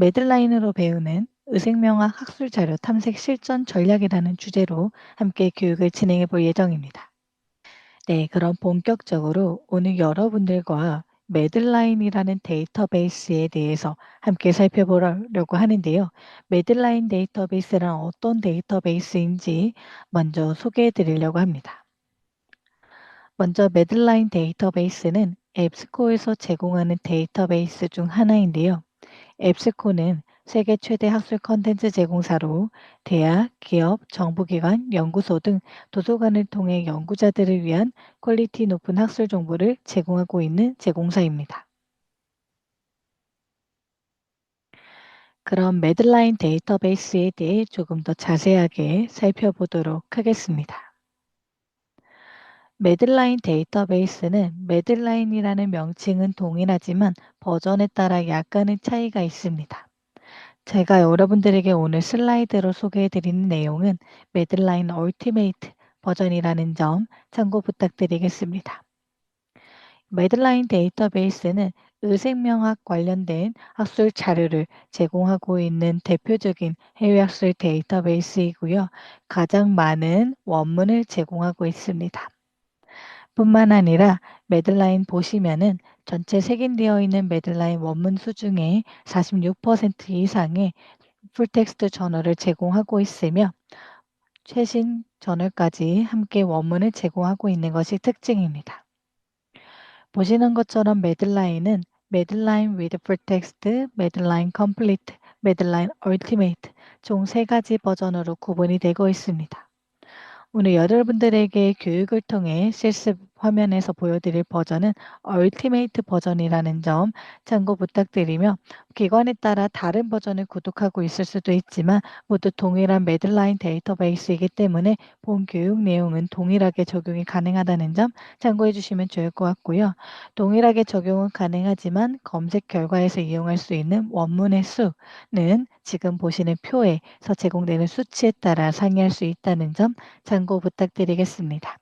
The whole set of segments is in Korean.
매들라인으로 배우는 의생명학 학술 자료 탐색 실전 전략이라는 주제로 함께 교육을 진행해 볼 예정입니다. 네, 그럼 본격적으로 오늘 여러분들과 매들라인이라는 데이터베이스에 대해서 함께 살펴보려고 하는데요. 매들라인 데이터베이스란 어떤 데이터베이스인지 먼저 소개해 드리려고 합니다. 먼저 매들라인 데이터베이스는 앱스코에서 제공하는 데이터베이스 중 하나인데요. 앱스코는 세계 최대 학술 콘텐츠 제공사로 대학, 기업, 정부기관, 연구소 등 도서관을 통해 연구자들을 위한 퀄리티 높은 학술 정보를 제공하고 있는 제공사입니다. 그럼 매들라인 데이터베이스에 대해 조금 더 자세하게 살펴보도록 하겠습니다. 매들라인 데이터베이스는 매들라인이라는 명칭은 동일하지만 버전에 따라 약간의 차이가 있습니다. 제가 여러분들에게 오늘 슬라이드로 소개해 드리는 내용은 매들라인 얼티메이트 버전이라는 점 참고 부탁드리겠습니다. 매들라인 데이터베이스는 의생명학 관련된 학술 자료를 제공하고 있는 대표적인 해외 학술 데이터베이스이고요. 가장 많은 원문을 제공하고 있습니다. 뿐만 아니라 매들라인 보시면은 전체 색인되어 있는 매들라인 원문 수 중에 46% 이상의 풀텍스트 저널을 제공하고 있으며 최신 저널까지 함께 원문을 제공하고 있는 것이 특징입니다. 보시는 것처럼 매들라인은 매들라인 with full text, 매들라인 complete, 매들라인 ultimate 총 3가지 버전으로 구분이 되고 있습니다. 오늘 여러분들에게 교육을 통해 실습 화면에서 보여드릴 버전은 얼티메이트 버전이라는 점 참고 부탁드리며 기관에 따라 다른 버전을 구독하고 있을 수도 있지만 모두 동일한 매들라인 데이터베이스이기 때문에 본 교육 내용은 동일하게 적용이 가능하다는 점 참고해 주시면 좋을 것 같고요. 동일하게 적용은 가능하지만 검색 결과에서 이용할 수 있는 원문의 수는 지금 보시는 표에서 제공되는 수치에 따라 상이할 수 있다는 점 참고 부탁드리겠습니다.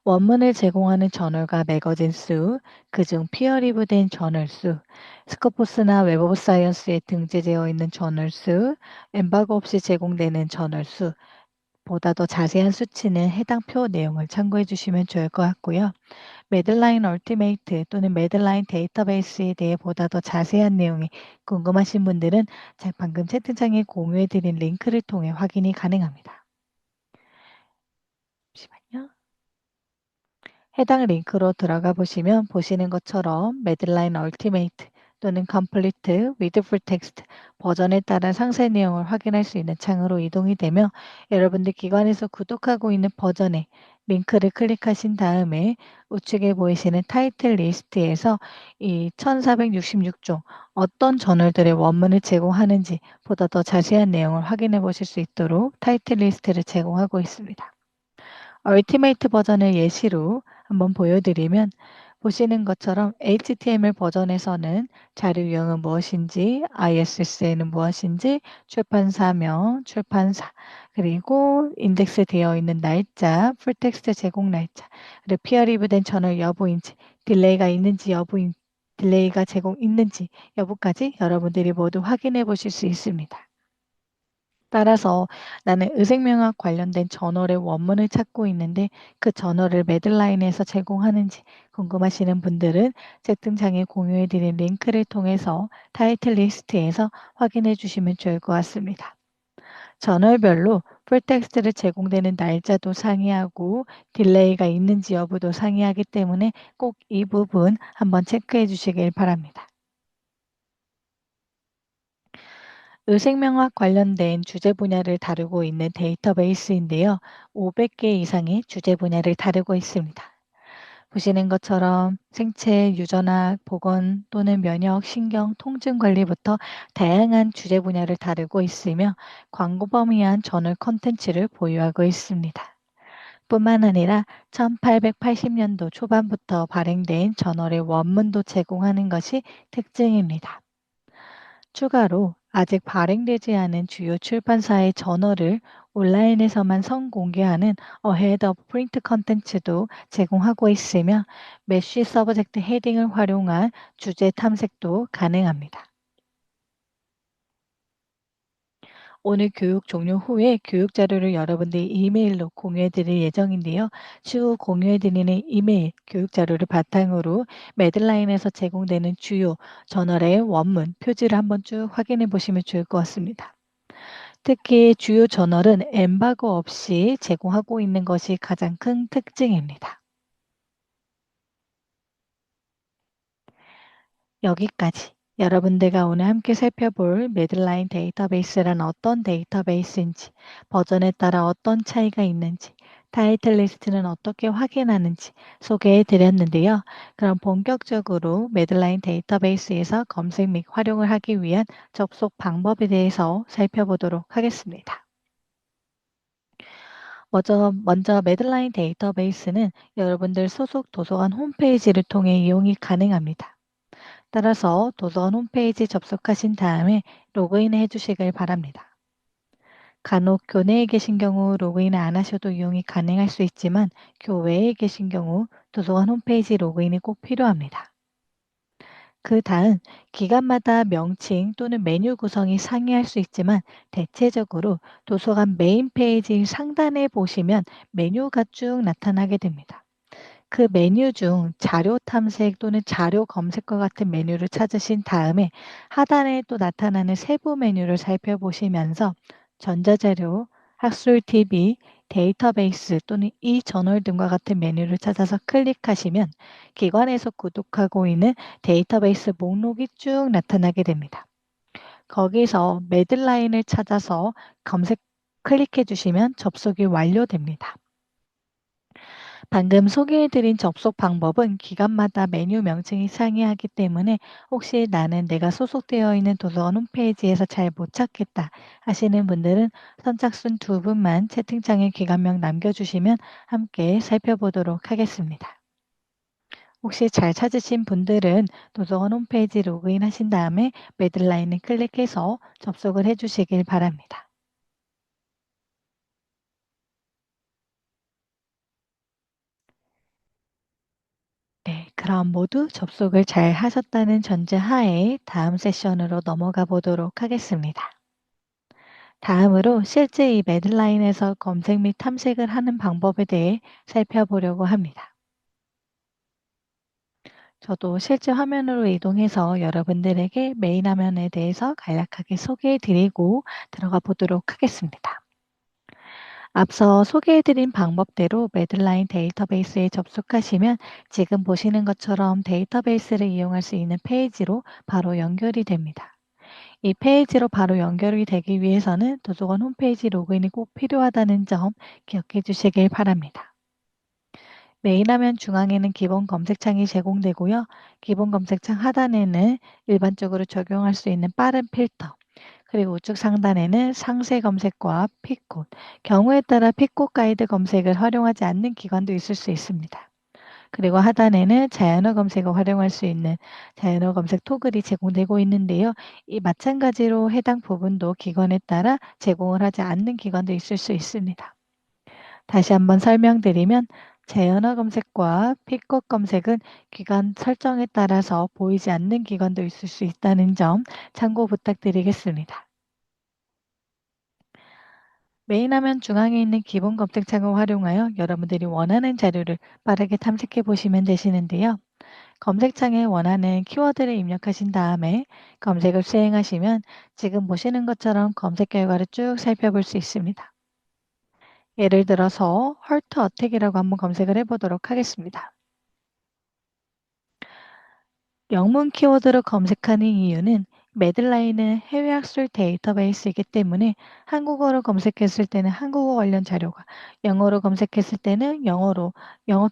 원문을 제공하는 저널과 매거진 수, 그중 피어 리뷰된 저널 수, 스코포스나 웹 오브 사이언스에 등재되어 있는 저널 수, 엠바고 없이 제공되는 저널 수, 보다 더 자세한 수치는 해당 표 내용을 참고해 주시면 좋을 것 같고요. 매들라인 얼티메이트 또는 매들라인 데이터베이스에 대해 보다 더 자세한 내용이 궁금하신 분들은 방금 채팅창에 공유해 드린 링크를 통해 확인이 가능합니다. 잠시만요. 해당 링크로 들어가 보시면 보시는 것처럼 매들라인 얼티메이트 또는 컴플리트 위드 풀 텍스트 버전에 따라 상세 내용을 확인할 수 있는 창으로 이동이 되며 여러분들 기관에서 구독하고 있는 버전에 링크를 클릭하신 다음에 우측에 보이시는 타이틀 리스트에서 이 1466종 어떤 저널들의 원문을 제공하는지 보다 더 자세한 내용을 확인해 보실 수 있도록 타이틀 리스트를 제공하고 있습니다. 얼티메이트 버전을 예시로 한번 보여드리면 보시는 것처럼 HTML 버전에서는 자료 유형은 무엇인지, ISSN은 무엇인지, 출판사명, 출판사, 그리고 인덱스되어 있는 날짜, 풀텍스트 제공 날짜, 그리고 피어 리뷰된 저널 여부인지, 딜레이가 있는지 여부인 딜레이가 제공 있는지 여부까지 여러분들이 모두 확인해 보실 수 있습니다. 따라서 나는 의생명학 관련된 저널의 원문을 찾고 있는데 그 저널을 매들라인에서 제공하는지 궁금하시는 분들은 채팅창에 공유해 드린 링크를 통해서 타이틀 리스트에서 확인해 주시면 좋을 것 같습니다. 저널별로 풀텍스트를 제공되는 날짜도 상이하고 딜레이가 있는지 여부도 상이하기 때문에 꼭 이 부분 한번 체크해 주시길 바랍니다. 의생명학 관련된 주제 분야를 다루고 있는 데이터베이스인데요. 500개 이상의 주제 분야를 다루고 있습니다. 보시는 것처럼 생체, 유전학, 보건 또는 면역, 신경, 통증 관리부터 다양한 주제 분야를 다루고 있으며 광고범위한 저널 콘텐츠를 보유하고 있습니다. 뿐만 아니라 1880년도 초반부터 발행된 저널의 원문도 제공하는 것이 특징입니다. 추가로 아직 발행되지 않은 주요 출판사의 저널을 온라인에서만 선공개하는 Ahead of Print 컨텐츠도 제공하고 있으며 메쉬 서브젝트 헤딩을 활용한 주제 탐색도 가능합니다. 오늘 교육 종료 후에 교육 자료를 여러분들 이메일로 공유해 드릴 예정인데요. 추후 공유해 드리는 이메일 교육 자료를 바탕으로 매들라인에서 제공되는 주요 저널의 원문, 표지를 한번 쭉 확인해 보시면 좋을 것 같습니다. 특히 주요 저널은 엠바고 없이 제공하고 있는 것이 가장 큰 특징입니다. 여기까지. 여러분들과 오늘 함께 살펴볼 매들라인 데이터베이스란 어떤 데이터베이스인지, 버전에 따라 어떤 차이가 있는지, 타이틀 리스트는 어떻게 확인하는지 소개해 드렸는데요. 그럼 본격적으로 매들라인 데이터베이스에서 검색 및 활용을 하기 위한 접속 방법에 대해서 살펴보도록 하겠습니다. 먼저 매들라인 데이터베이스는 여러분들 소속 도서관 홈페이지를 통해 이용이 가능합니다. 따라서 도서관 홈페이지 접속하신 다음에 로그인해 주시길 바랍니다. 간혹 교내에 계신 경우 로그인 안 하셔도 이용이 가능할 수 있지만 교외에 계신 경우 도서관 홈페이지 로그인이 꼭 필요합니다. 그 다음 기간마다 명칭 또는 메뉴 구성이 상이할 수 있지만 대체적으로 도서관 메인 페이지 상단에 보시면 메뉴가 쭉 나타나게 됩니다. 그 메뉴 중 자료 탐색 또는 자료 검색과 같은 메뉴를 찾으신 다음에 하단에 또 나타나는 세부 메뉴를 살펴보시면서 전자자료, 학술 TV, 데이터베이스 또는 이저널 등과 같은 메뉴를 찾아서 클릭하시면 기관에서 구독하고 있는 데이터베이스 목록이 쭉 나타나게 됩니다. 거기서 매들라인을 찾아서 검색 클릭해 주시면 접속이 완료됩니다. 방금 소개해드린 접속 방법은 기관마다 메뉴 명칭이 상이하기 때문에 혹시 나는 내가 소속되어 있는 도서관 홈페이지에서 잘 못 찾겠다 하시는 분들은 선착순 두 분만 채팅창에 기관명 남겨주시면 함께 살펴보도록 하겠습니다. 혹시 잘 찾으신 분들은 도서관 홈페이지 로그인 하신 다음에 매들라인을 클릭해서 접속을 해주시길 바랍니다. 네, 그럼 모두 접속을 잘 하셨다는 전제 하에 다음 세션으로 넘어가 보도록 하겠습니다. 다음으로 실제 이 매들라인에서 검색 및 탐색을 하는 방법에 대해 살펴보려고 합니다. 저도 실제 화면으로 이동해서 여러분들에게 메인 화면에 대해서 간략하게 소개해 드리고 들어가 보도록 하겠습니다. 앞서 소개해드린 방법대로 매들라인 데이터베이스에 접속하시면 지금 보시는 것처럼 데이터베이스를 이용할 수 있는 페이지로 바로 연결이 됩니다. 이 페이지로 바로 연결이 되기 위해서는 도서관 홈페이지 로그인이 꼭 필요하다는 점 기억해 주시길 바랍니다. 메인 화면 중앙에는 기본 검색창이 제공되고요. 기본 검색창 하단에는 일반적으로 적용할 수 있는 빠른 필터, 그리고 우측 상단에는 상세 검색과 픽꽃, 경우에 따라 픽꽃 가이드 검색을 활용하지 않는 기관도 있을 수 있습니다. 그리고 하단에는 자연어 검색을 활용할 수 있는 자연어 검색 토글이 제공되고 있는데요. 이 마찬가지로 해당 부분도 기관에 따라 제공을 하지 않는 기관도 있을 수 있습니다. 다시 한번 설명드리면 자연어 검색과 픽꽃 검색은 기관 설정에 따라서 보이지 않는 기관도 있을 수 있다는 점 참고 부탁드리겠습니다. 메인 화면 중앙에 있는 기본 검색창을 활용하여 여러분들이 원하는 자료를 빠르게 탐색해 보시면 되시는데요. 검색창에 원하는 키워드를 입력하신 다음에 검색을 수행하시면 지금 보시는 것처럼 검색 결과를 쭉 살펴볼 수 있습니다. 예를 들어서 헐트 어택이라고 한번 검색을 해보도록 하겠습니다. 영문 키워드로 검색하는 이유는 매들라인은 해외 학술 데이터베이스이기 때문에 한국어로 검색했을 때는 한국어 관련 자료가, 영어로 검색했을 때는 영어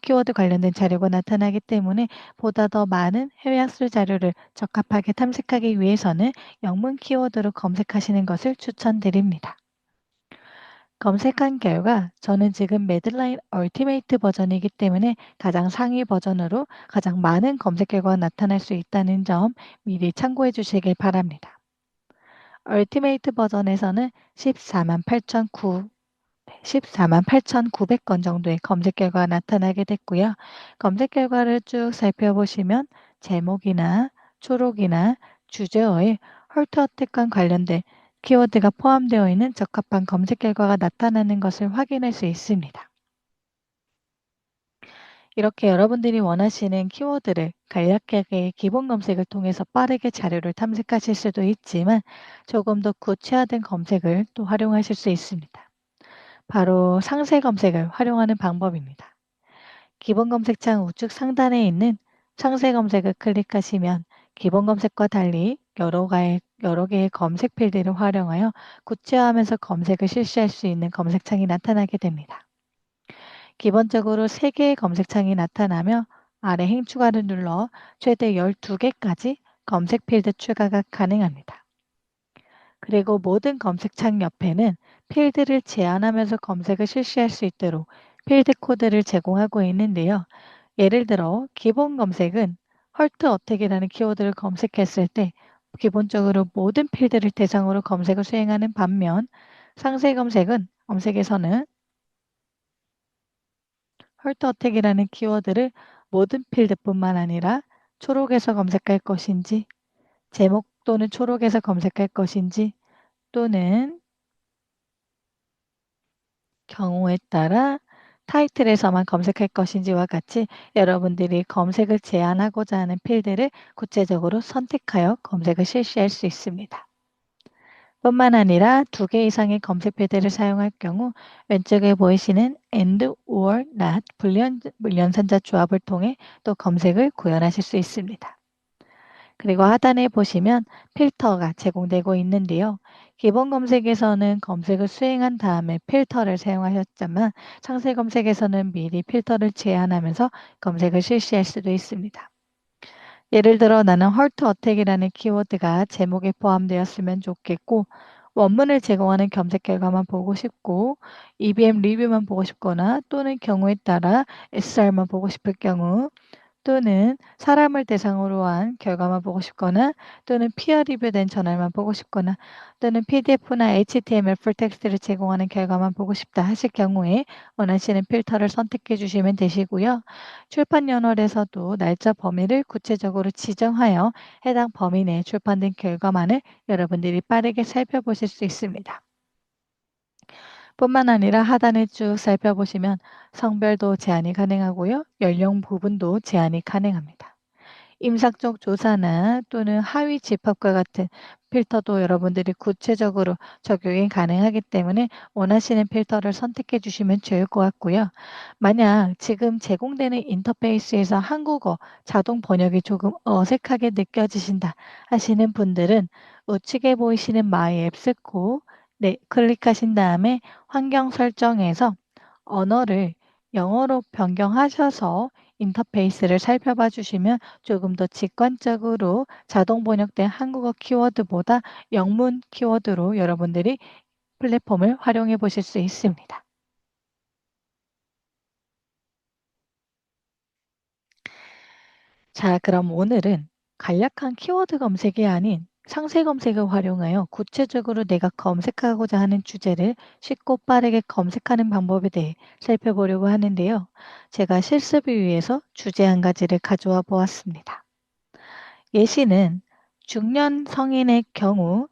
키워드 관련된 자료가 나타나기 때문에 보다 더 많은 해외 학술 자료를 적합하게 탐색하기 위해서는 영문 키워드로 검색하시는 것을 추천드립니다. 검색한 결과 저는 지금 매들라인 얼티메이트 버전이기 때문에 가장 상위 버전으로 가장 많은 검색 결과가 나타날 수 있다는 점 미리 참고해 주시길 바랍니다. 얼티메이트 버전에서는 14만 8,900건 정도의 검색 결과가 나타나게 됐고요. 검색 결과를 쭉 살펴보시면 제목이나 초록이나 주제어에 헐트어택과 관련된 키워드가 포함되어 있는 적합한 검색 결과가 나타나는 것을 확인할 수 있습니다. 이렇게 여러분들이 원하시는 키워드를 간략하게 기본 검색을 통해서 빠르게 자료를 탐색하실 수도 있지만 조금 더 구체화된 검색을 또 활용하실 수 있습니다. 바로 상세 검색을 활용하는 방법입니다. 기본 검색창 우측 상단에 있는 상세 검색을 클릭하시면 기본 검색과 달리 여러 개의 검색 필드를 활용하여 구체화하면서 검색을 실시할 수 있는 검색창이 나타나게 됩니다. 기본적으로 3개의 검색창이 나타나며 아래 행추가를 눌러 최대 12개까지 검색 필드 추가가 가능합니다. 그리고 모든 검색창 옆에는 필드를 제한하면서 검색을 실시할 수 있도록 필드 코드를 제공하고 있는데요. 예를 들어 기본 검색은 헐트 어택이라는 키워드를 검색했을 때 기본적으로 모든 필드를 대상으로 검색을 수행하는 반면 상세 검색에서는 헐트 어택이라는 키워드를 모든 필드뿐만 아니라 초록에서 검색할 것인지 제목 또는 초록에서 검색할 것인지 또는 경우에 따라 타이틀에서만 검색할 것인지와 같이 여러분들이 검색을 제한하고자 하는 필드를 구체적으로 선택하여 검색을 실시할 수 있습니다. 뿐만 아니라 2개 이상의 검색 필드를 사용할 경우 왼쪽에 보이시는 and, or, not 불연산자 조합을 통해 또 검색을 구현하실 수 있습니다. 그리고 하단에 보시면 필터가 제공되고 있는데요. 기본 검색에서는 검색을 수행한 다음에 필터를 사용하셨지만 상세 검색에서는 미리 필터를 제한하면서 검색을 실시할 수도 있습니다. 예를 들어 나는 헐트 어택이라는 키워드가 제목에 포함되었으면 좋겠고 원문을 제공하는 검색 결과만 보고 싶고 EBM 리뷰만 보고 싶거나 또는 경우에 따라 SR만 보고 싶을 경우 또는 사람을 대상으로 한 결과만 보고 싶거나 또는 피어 리뷰된 저널만 보고 싶거나 또는 PDF나 HTML 풀텍스트를 제공하는 결과만 보고 싶다 하실 경우에 원하시는 필터를 선택해 주시면 되시고요. 출판 연월에서도 날짜 범위를 구체적으로 지정하여 해당 범위 내에 출판된 결과만을 여러분들이 빠르게 살펴보실 수 있습니다. 뿐만 아니라 하단을 쭉 살펴보시면 성별도 제한이 가능하고요. 연령 부분도 제한이 가능합니다. 임상적 조사나 또는 하위 집합과 같은 필터도 여러분들이 구체적으로 적용이 가능하기 때문에 원하시는 필터를 선택해 주시면 좋을 것 같고요. 만약 지금 제공되는 인터페이스에서 한국어 자동 번역이 조금 어색하게 느껴지신다 하시는 분들은 우측에 보이시는 마이 앱스코 네, 클릭하신 다음에 환경 설정에서 언어를 영어로 변경하셔서 인터페이스를 살펴봐 주시면 조금 더 직관적으로 자동 번역된 한국어 키워드보다 영문 키워드로 여러분들이 플랫폼을 활용해 보실 수 있습니다. 자, 그럼 오늘은 간략한 키워드 검색이 아닌 상세 검색을 활용하여 구체적으로 내가 검색하고자 하는 주제를 쉽고 빠르게 검색하는 방법에 대해 살펴보려고 하는데요. 제가 실습을 위해서 주제 한 가지를 가져와 보았습니다. 예시는 중년 성인의 경우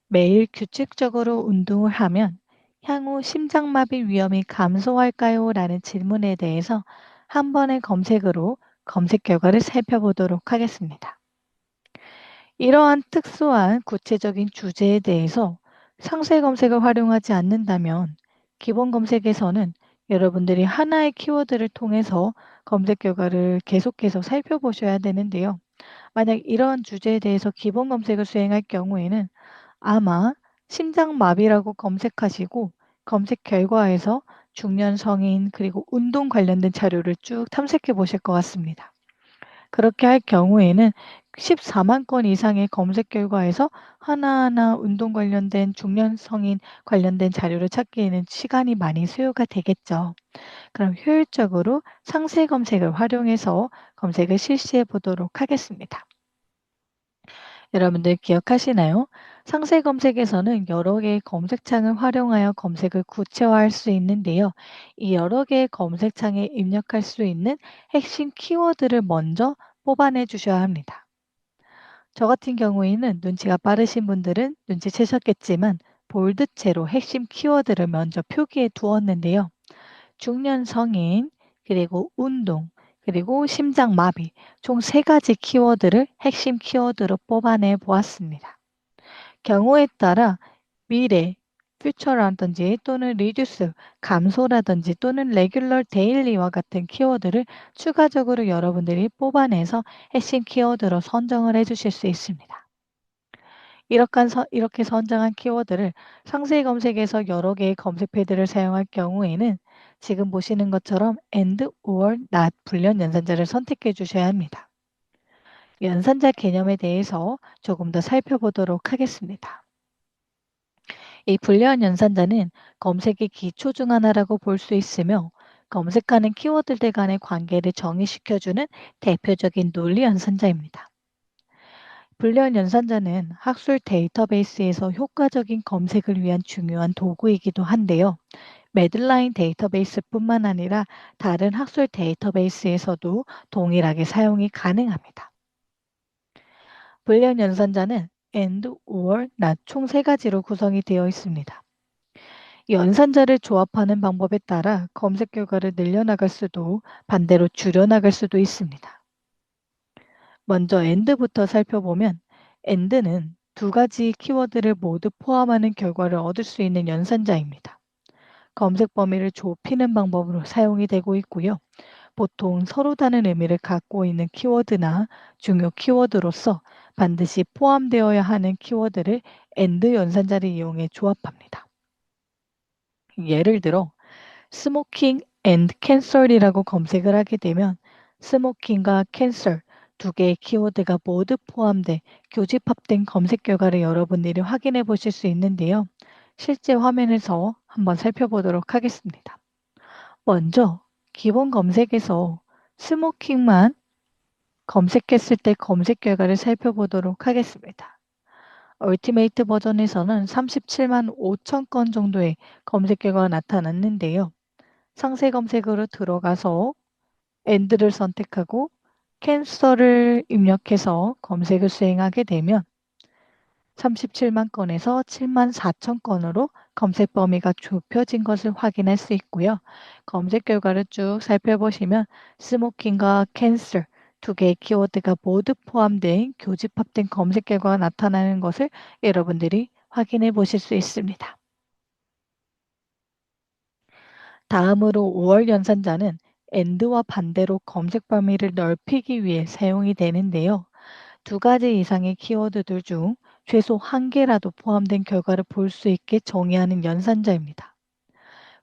매일 규칙적으로 운동을 하면 향후 심장마비 위험이 감소할까요? 라는 질문에 대해서 한 번의 검색으로 검색 결과를 살펴보도록 하겠습니다. 이러한 특수한 구체적인 주제에 대해서 상세 검색을 활용하지 않는다면 기본 검색에서는 여러분들이 하나의 키워드를 통해서 검색 결과를 계속해서 살펴보셔야 되는데요. 만약 이러한 주제에 대해서 기본 검색을 수행할 경우에는 아마 심장마비라고 검색하시고 검색 결과에서 중년 성인 그리고 운동 관련된 자료를 쭉 탐색해 보실 것 같습니다. 그렇게 할 경우에는 14만 건 이상의 검색 결과에서 하나하나 운동 관련된 중년 성인 관련된 자료를 찾기에는 시간이 많이 소요가 되겠죠. 그럼 효율적으로 상세 검색을 활용해서 검색을 실시해 보도록 하겠습니다. 여러분들 기억하시나요? 상세 검색에서는 여러 개의 검색창을 활용하여 검색을 구체화할 수 있는데요. 이 여러 개의 검색창에 입력할 수 있는 핵심 키워드를 먼저 뽑아내 주셔야 합니다. 저 같은 경우에는 눈치가 빠르신 분들은 눈치채셨겠지만 볼드체로 핵심 키워드를 먼저 표기해 두었는데요. 중년 성인, 그리고 운동, 그리고 심장마비 총 세 가지 키워드를 핵심 키워드로 뽑아내 보았습니다. 경우에 따라 미래, future라든지 또는 reduce, 감소라든지 또는 regular, daily와 같은 키워드를 추가적으로 여러분들이 뽑아내서 핵심 키워드로 선정을 해 주실 수 있습니다. 이렇게 선정한 키워드를 상세 검색에서 여러 개의 검색 패드를 사용할 경우에는 지금 보시는 것처럼 and or not 불련 연산자를 선택해 주셔야 합니다. 연산자 개념에 대해서 조금 더 살펴보도록 하겠습니다. 이 불리한 연산자는 검색의 기초 중 하나라고 볼 수 있으며 검색하는 키워드들 간의 관계를 정의시켜주는 대표적인 논리 연산자입니다. 불리한 연산자는 학술 데이터베이스에서 효과적인 검색을 위한 중요한 도구이기도 한데요. 매들라인 데이터베이스뿐만 아니라 다른 학술 데이터베이스에서도 동일하게 사용이 가능합니다. 불리한 연산자는 and, or, not 총 세 가지로 구성이 되어 있습니다. 연산자를 조합하는 방법에 따라 검색 결과를 늘려나갈 수도 반대로 줄여나갈 수도 있습니다. 먼저 and부터 살펴보면 and는 두 가지 키워드를 모두 포함하는 결과를 얻을 수 있는 연산자입니다. 검색 범위를 좁히는 방법으로 사용이 되고 있고요. 보통 서로 다른 의미를 갖고 있는 키워드나 중요 키워드로서 반드시 포함되어야 하는 키워드를 and 연산자를 이용해 조합합니다. 예를 들어 스모킹 앤 캔설이라고 검색을 하게 되면 스모킹과 캔설 두 개의 키워드가 모두 포함돼 교집합된 검색 결과를 여러분들이 확인해 보실 수 있는데요. 실제 화면에서 한번 살펴보도록 하겠습니다. 먼저 기본 검색에서 스모킹만 검색했을 때 검색 결과를 살펴보도록 하겠습니다. 얼티메이트 버전에서는 37만 5천 건 정도의 검색 결과가 나타났는데요. 상세 검색으로 들어가서 and를 선택하고 캔서를 입력해서 검색을 수행하게 되면 37만 건에서 7만 4천 건으로 검색 범위가 좁혀진 것을 확인할 수 있고요. 검색 결과를 쭉 살펴보시면 스모킹과 캔슬 두 개의 키워드가 모두 포함된 교집합된 검색 결과가 나타나는 것을 여러분들이 확인해 보실 수 있습니다. 다음으로 5월 연산자는 and와 반대로 검색 범위를 넓히기 위해 사용이 되는데요. 두 가지 이상의 키워드들 중 최소 한 개라도 포함된 결과를 볼 수 있게 정의하는 연산자입니다.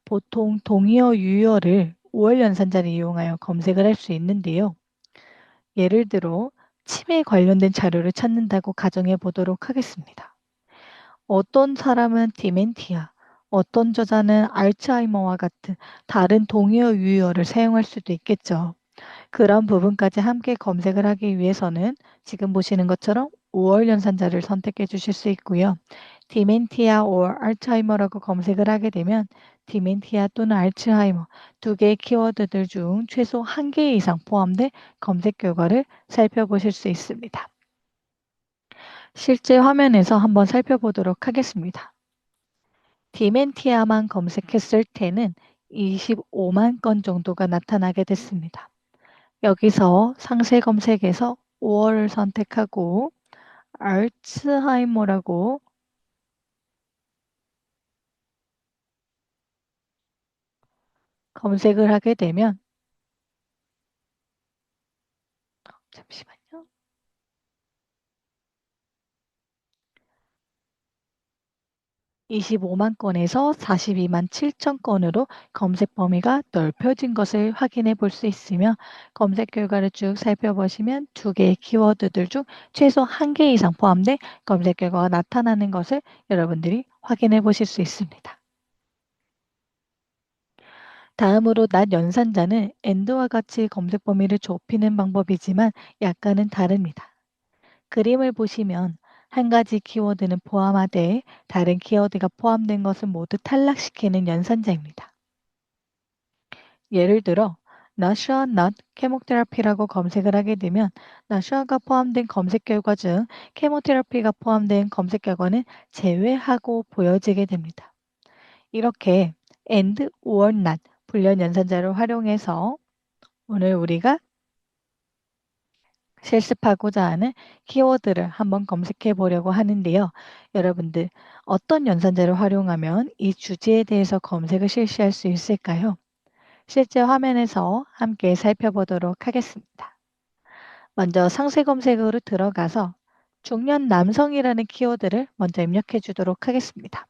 보통 동의어 유의어를 5월 연산자를 이용하여 검색을 할 수 있는데요. 예를 들어 치매에 관련된 자료를 찾는다고 가정해 보도록 하겠습니다. 어떤 사람은 디멘티아, 어떤 저자는 알츠하이머와 같은 다른 동의어 유의어를 사용할 수도 있겠죠. 그런 부분까지 함께 검색을 하기 위해서는 지금 보시는 것처럼 5월 연산자를 선택해 주실 수 있고요. 디멘티아 or 알츠하이머라고 검색을 하게 되면 디멘티아 또는 알츠하이머 두 개의 키워드들 중 최소 한 개 이상 포함된 검색 결과를 살펴보실 수 있습니다. 실제 화면에서 한번 살펴보도록 하겠습니다. 디멘티아만 검색했을 때는 25만 건 정도가 나타나게 됐습니다. 여기서 상세 검색에서 5월을 선택하고 알츠하이머라고 검색을 하게 되면 잠시만요. 25만 건에서 42만 7천 건으로 검색 범위가 넓혀진 것을 확인해 볼 수 있으며 검색 결과를 쭉 살펴보시면 두 개의 키워드들 중 최소 한 개 이상 포함된 검색 결과가 나타나는 것을 여러분들이 확인해 보실 수 있습니다. 다음으로 낮 연산자는 and와 같이 검색 범위를 좁히는 방법이지만 약간은 다릅니다. 그림을 보시면 한 가지 키워드는 포함하되 다른 키워드가 포함된 것은 모두 탈락시키는 연산자입니다. 예를 들어 나샤 not 케모테라피라고 검색을 하게 되면 나샤가 포함된 검색 결과 중 케모테라피가 포함된 검색 결과는 제외하고 보여지게 됩니다. 이렇게 and or not 불련 연산자를 활용해서 오늘 우리가 실습하고자 하는 키워드를 한번 검색해 보려고 하는데요. 여러분들 어떤 연산자를 활용하면 이 주제에 대해서 검색을 실시할 수 있을까요? 실제 화면에서 함께 살펴보도록 하겠습니다. 먼저 상세 검색으로 들어가서 중년 남성이라는 키워드를 먼저 입력해 주도록 하겠습니다.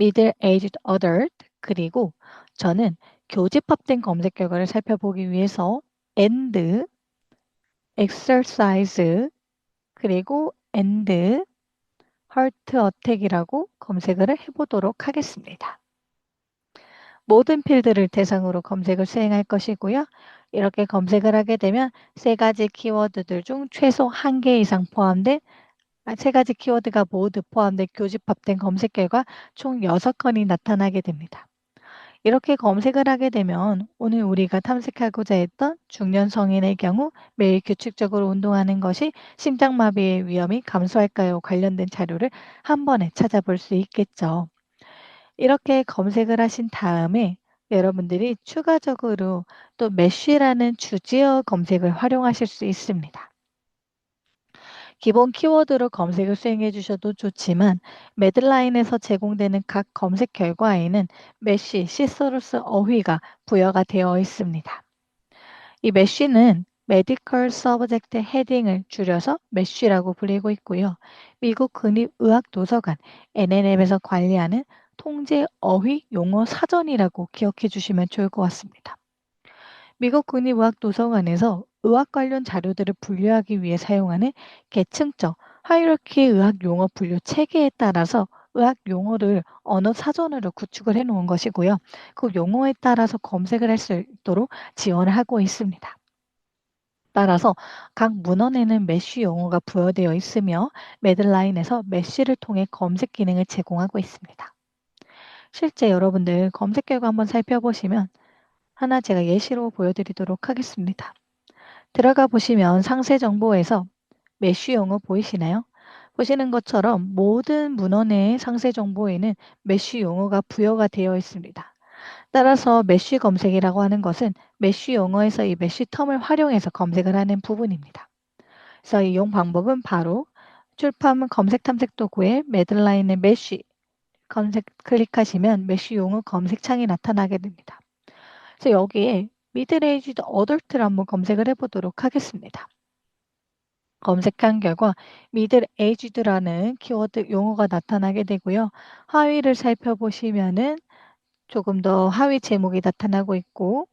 middle-aged adult 그리고 저는 교집합된 검색 결과를 살펴보기 위해서 and exercise 그리고 and heart attack이라고 검색을 해보도록 하겠습니다. 모든 필드를 대상으로 검색을 수행할 것이고요. 이렇게 검색을 하게 되면 세 가지 키워드들 중 최소 한 개 이상 포함된 세 가지 키워드가 모두 포함된 교집합된 검색 결과 총 6건이 나타나게 됩니다. 이렇게 검색을 하게 되면 오늘 우리가 탐색하고자 했던 중년 성인의 경우 매일 규칙적으로 운동하는 것이 심장마비의 위험이 감소할까요? 관련된 자료를 한 번에 찾아볼 수 있겠죠. 이렇게 검색을 하신 다음에 여러분들이 추가적으로 또 메쉬라는 주제어 검색을 활용하실 수 있습니다. 기본 키워드로 검색을 수행해 주셔도 좋지만 매들라인에서 제공되는 각 검색 결과에는 메쉬, 시서루스 어휘가 부여가 되어 있습니다. 이 메쉬는 메디컬 서브젝트 헤딩을 줄여서 메쉬라고 불리고 있고요. 미국 국립의학도서관 NNM에서 관리하는 통제 어휘 용어 사전이라고 기억해 주시면 좋을 것 같습니다. 미국 국립의학도서관에서 의학 관련 자료들을 분류하기 위해 사용하는 계층적 하이러키 의학 용어 분류 체계에 따라서 의학 용어를 언어 사전으로 구축을 해 놓은 것이고요. 그 용어에 따라서 검색을 할 수 있도록 지원을 하고 있습니다. 따라서 각 문헌에는 메쉬 용어가 부여되어 있으며 매들라인에서 메쉬를 통해 검색 기능을 제공하고 있습니다. 실제 여러분들 검색 결과 한번 살펴보시면 하나 제가 예시로 보여드리도록 하겠습니다. 들어가 보시면 상세 정보에서 메쉬 용어 보이시나요? 보시는 것처럼 모든 문헌의 상세 정보에는 메쉬 용어가 부여가 되어 있습니다. 따라서 메쉬 검색이라고 하는 것은 메쉬 용어에서 이 메쉬 텀을 활용해서 검색을 하는 부분입니다. 그래서 이용 방법은 바로 출판 검색 탐색 도구에 매들라인의 메쉬 검색 클릭하시면 메쉬 용어 검색창이 나타나게 됩니다. 그래서 여기에 미들에이지드 어덜트를 한번 검색을 해보도록 하겠습니다. 검색한 결과 미들 에이지드라는 키워드 용어가 나타나게 되고요. 하위를 살펴보시면은 조금 더 하위 제목이 나타나고 있고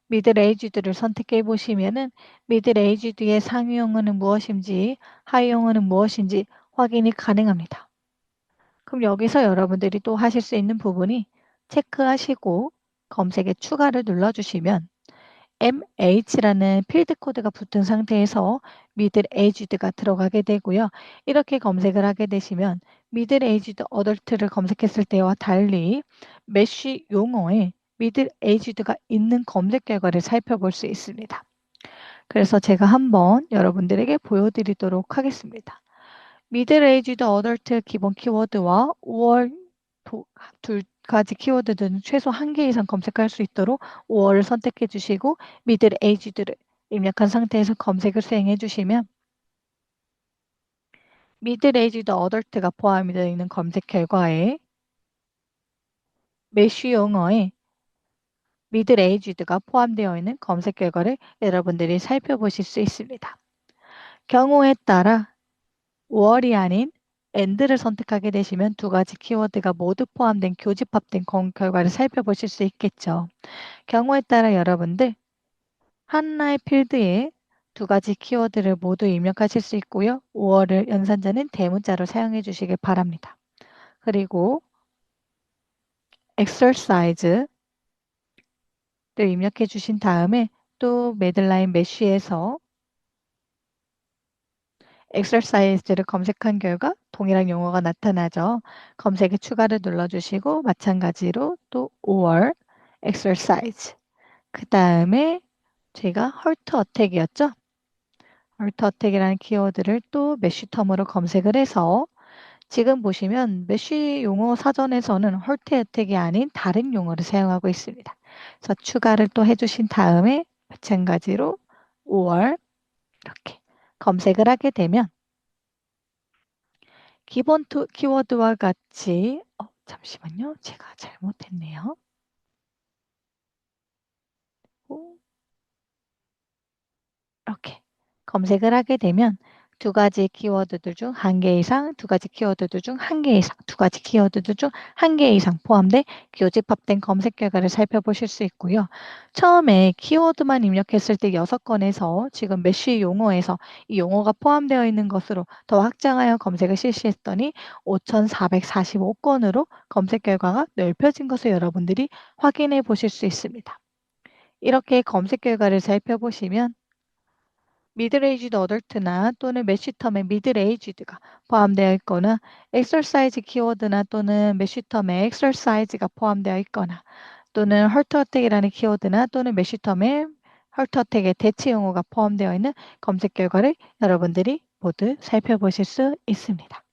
미들 에이지드를 선택해 보시면은 미들 에이지드의 상위 용어는 무엇인지 하위 용어는 무엇인지 확인이 가능합니다. 그럼 여기서 여러분들이 또 하실 수 있는 부분이 체크하시고 검색에 추가를 눌러주시면 MH라는 필드 코드가 붙은 상태에서 미들 에이지드가 들어가게 되고요. 이렇게 검색을 하게 되시면 미들 에이지드 어덜트를 검색했을 때와 달리 메쉬 용어에 미들 에이지드가 있는 검색 결과를 살펴볼 수 있습니다. 그래서 제가 한번 여러분들에게 보여드리도록 하겠습니다. 미들 에이지드 어덜트 기본 키워드와 5월 둘 가지 키워드들은 최소 한 개 이상 검색할 수 있도록 5월을 선택해 주시고 미들 에이지드를 입력한 상태에서 검색을 수행해 주시면 미들 에이지드 어덜트가 포함이 되어 있는 검색 결과에 메쉬 용어에 미들 에이지드가 포함되어 있는 검색 결과를 여러분들이 살펴보실 수 있습니다. 경우에 따라 5월이 아닌 AND를 선택하게 되시면 두 가지 키워드가 모두 포함된 교집합된 결과를 살펴보실 수 있겠죠. 경우에 따라 여러분들 하나의 필드에 두 가지 키워드를 모두 입력하실 수 있고요. 5월을 연산자는 대문자로 사용해 주시길 바랍니다. 그리고 exercise를 입력해 주신 다음에 또 매들라인 메쉬에서 exercise를 검색한 결과 동일한 용어가 나타나죠. 검색에 추가를 눌러주시고 마찬가지로 또 or exercise 그 다음에 제가 heart attack이었죠. heart attack이라는 키워드를 또 메쉬 텀으로 검색을 해서 지금 보시면 메쉬 용어 사전에서는 heart attack이 아닌 다른 용어를 사용하고 있습니다. 그래서 추가를 또 해주신 다음에 마찬가지로 or 이렇게 검색을 하게 되면 기본 키워드와 같이 잠시만요. 제가 잘못했네요. 이렇게 검색을 하게 되면 두 가지 키워드들 중 한 개 이상, 두 가지 키워드들 중 한 개 이상, 두 가지 키워드들 중 한 개 이상 포함된 교집합된 검색 결과를 살펴보실 수 있고요. 처음에 키워드만 입력했을 때 6건에서 지금 메쉬 용어에서 이 용어가 포함되어 있는 것으로 더 확장하여 검색을 실시했더니 5,445건으로 검색 결과가 넓혀진 것을 여러분들이 확인해 보실 수 있습니다. 이렇게 검색 결과를 살펴보시면 미들에이지드 어덜트나 또는 매쉬텀의 미들에이지드가 포함되어 있거나 엑서사이즈 키워드나 또는 매쉬텀의 엑서사이즈가 포함되어 있거나 또는 헐트어택이라는 키워드나 또는 매쉬텀의 헐트어택의 대체 용어가 포함되어 있는 검색 결과를 여러분들이 모두 살펴보실 수 있습니다.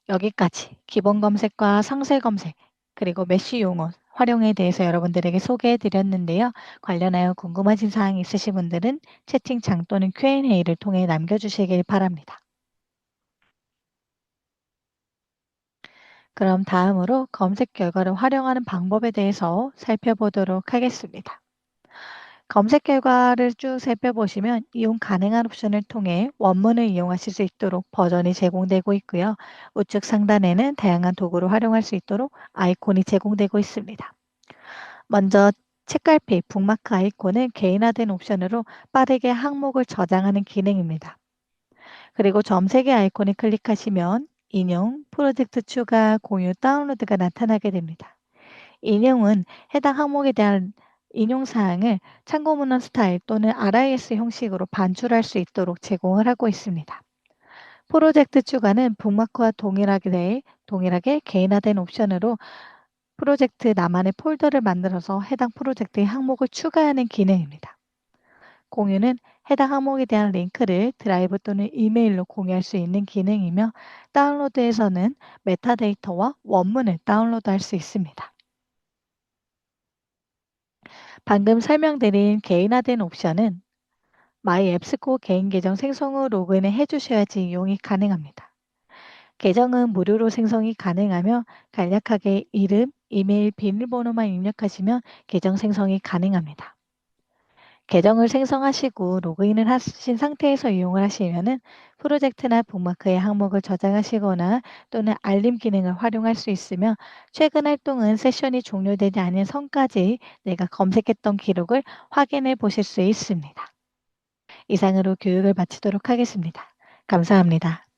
여기까지 기본 검색과 상세 검색 그리고 메쉬 용어 활용에 대해서 여러분들에게 소개해 드렸는데요. 관련하여 궁금하신 사항이 있으신 분들은 채팅창 또는 Q&A를 통해 남겨주시길 바랍니다. 그럼 다음으로 검색 결과를 활용하는 방법에 대해서 살펴보도록 하겠습니다. 검색 결과를 쭉 살펴보시면 이용 가능한 옵션을 통해 원문을 이용하실 수 있도록 버전이 제공되고 있고요. 우측 상단에는 다양한 도구를 활용할 수 있도록 아이콘이 제공되고 있습니다. 먼저 책갈피, 북마크 아이콘은 개인화된 옵션으로 빠르게 항목을 저장하는 기능입니다. 그리고 점 3개 아이콘을 클릭하시면 인용, 프로젝트 추가, 공유, 다운로드가 나타나게 됩니다. 인용은 해당 항목에 대한 인용 사항을 참고 문헌 스타일 또는 RIS 형식으로 반출할 수 있도록 제공을 하고 있습니다. 프로젝트 추가는 북마크와 동일하게 개인화된 옵션으로 프로젝트 나만의 폴더를 만들어서 해당 프로젝트의 항목을 추가하는 기능입니다. 공유는 해당 항목에 대한 링크를 드라이브 또는 이메일로 공유할 수 있는 기능이며 다운로드에서는 메타데이터와 원문을 다운로드할 수 있습니다. 방금 설명드린 개인화된 옵션은 마이앱스코 개인 계정 생성 후 로그인을 해주셔야지 이용이 가능합니다. 계정은 무료로 생성이 가능하며 간략하게 이름, 이메일, 비밀번호만 입력하시면 계정 생성이 가능합니다. 계정을 생성하시고 로그인을 하신 상태에서 이용을 하시면은 프로젝트나 북마크의 항목을 저장하시거나 또는 알림 기능을 활용할 수 있으며 최근 활동은 세션이 종료되지 않은 선까지 내가 검색했던 기록을 확인해 보실 수 있습니다. 이상으로 교육을 마치도록 하겠습니다. 감사합니다.